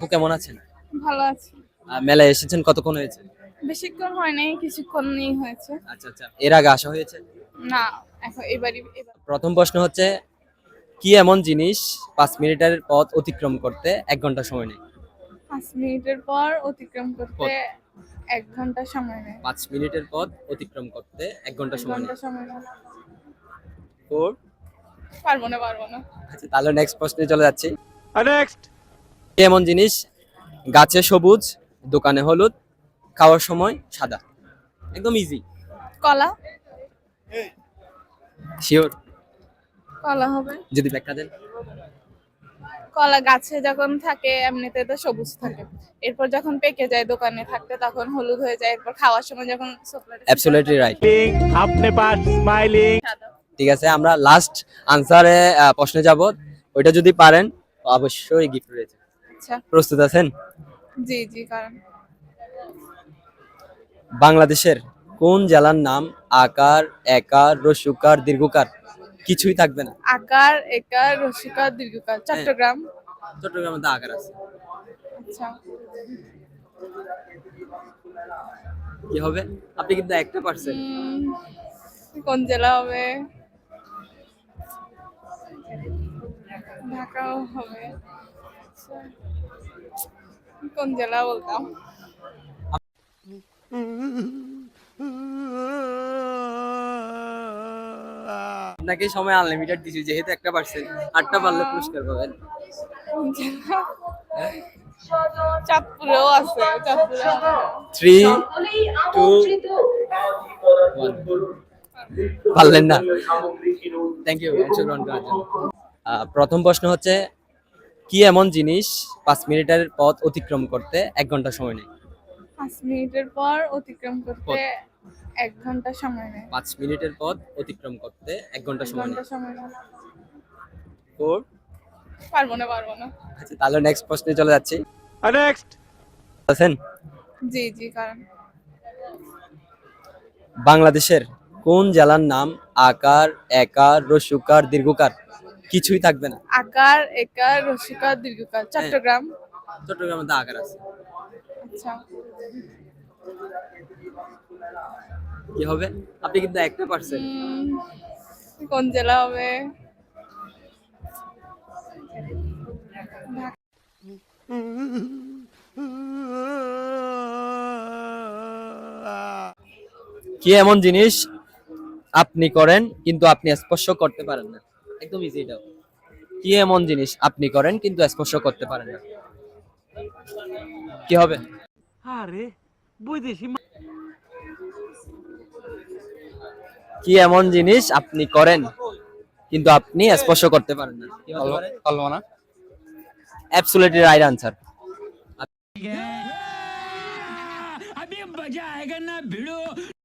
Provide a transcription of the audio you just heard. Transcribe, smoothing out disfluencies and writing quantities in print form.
আপু কেমন আছেন? ভালো আছি। মেলায় এসেছেন কতক্ষণ হয়েছে? বেশিক্ষণ হয় নাই, কিছুক্ষণই হয়েছে। আচ্ছা আচ্ছা, এর আগে আসা হয়েছে? না, এখন এবার প্রথম প্রশ্ন হচ্ছে, কি এমন জিনিস 5 মিনিটের পথ অতিক্রম করতে 1 ঘন্টা সময় নেয়? 5 মিনিটের পর অতিক্রম করতে পথ 1 ঘন্টা সময় নেয়। 5 মিনিটের পথ অতিক্রম করতে 1 ঘন্টা 1 সময় ঘন্টা নেয়। সময় নেয়। ফোর। পারবো না। আচ্ছা, তাহলে নেক্সট প্রশ্নে চলে যাচ্ছি। নেক্সট। কি এমন জিনিস গাছে সবুজ, দোকানে হলুদ, খাওয়ার সময় সাদা? একদম ইজি। কলা। শিওর? কলা হবে। যদি ব্যাখ্যা দেন। কলা গাছে যখন থাকে এমনিতে তো সবুজ থাকে। এরপর যখন পেকে যায় দোকানে থাকতে তখন হলুদ হয়ে যায়। এরপর খাওয়ার সময় যখন অ্যাবসলিউটলি রাইট। अपने पास स्माइलिंग। সাদা। ঠিক আছে, আমরা লাস্ট আনসারে প্রশ্নে যাব। ওইটা যদি পারেন তো অবশ্যই গিফট রয়েছে। আচ্ছা। প্রস্তুত আছেন? জি কারণ বাংলাদেশের কোন জেলার নাম আকার, একার, রস্যকার, দীর্ঘকার কিছুই থাকবে না? আকার, একার, রসিকার, দীর্ঘকার। হ্যাঁ, চট্টগ্রাম। চট্টগ্রামে তো আকার আছে। আচ্ছা। কি হবে? আপনি কিন্তু একটা পারছেন। কোন জেলা হবে? ঢাকাও হবে। আচ্ছা, কোন জেলা বলতাম? আপনাকে সময় আনলিমিটেড দিছি, যেহেতু একটা পারছেন, 8টা পারলে পুরস্কার পাবেন। কোন জেলা? চাঁদপুরেও আছে। চাঁদপুরে হবে। 3, 2, 1। পারলেন না। থ্যাংক ইউ অংশগ্রহণ করার জন্য। প্রথম প্রশ্ন হচ্ছে, কি এমন জিনিস 5 মিনিটের পথ অতিক্রম করতে 1 ঘন্টা সময় নেয়? 5 মিনিটের পর অতিক্রম করতে পথ 1 ঘন্টা সময় নেয়। 5 মিনিটের পথ অতিক্রম করতে 1 ঘন্টা 1 সময় ঘন্টা নেয়। সময় নেয়। ফোর। পারবো না। আচ্ছা, তাহলে নেক্সট প্রশ্নে চলে যাচ্ছি। नेक्स्ट। আছেন? জি কারণ বাংলাদেশের কোন জেলার নাম আকার, একার, রস্যকার, দীর্ঘকার কিছুই থাকবে না? আকার, একার, রসিকার, দীর্ঘকার। হ্যাঁ, চট্টগ্রাম। চট্টগ্রামে তো আকার আছে। আচ্ছা। কি হবে? আপনি কিন্তু একটা পারছেন। কোন জেলা হবে? ঢাকা। কি এমন জিনিস আপনি করেন কিন্তু আপনি স্পর্শ করতে পারেন না? একদম ইজি এটাও। কি এমন জিনিস আপনি করেন কিন্তু স্পর্শ করতে পারেন না? কি হবে? अरे বৈদেশি কি এমন জিনিস আপনি করেন কিন্তু আপনি স্পর্শ করতে পারেন না? কি হতে পারে? কল্পনা। Absolutely right answer. अभी मजा आएगा ना भिड़ो।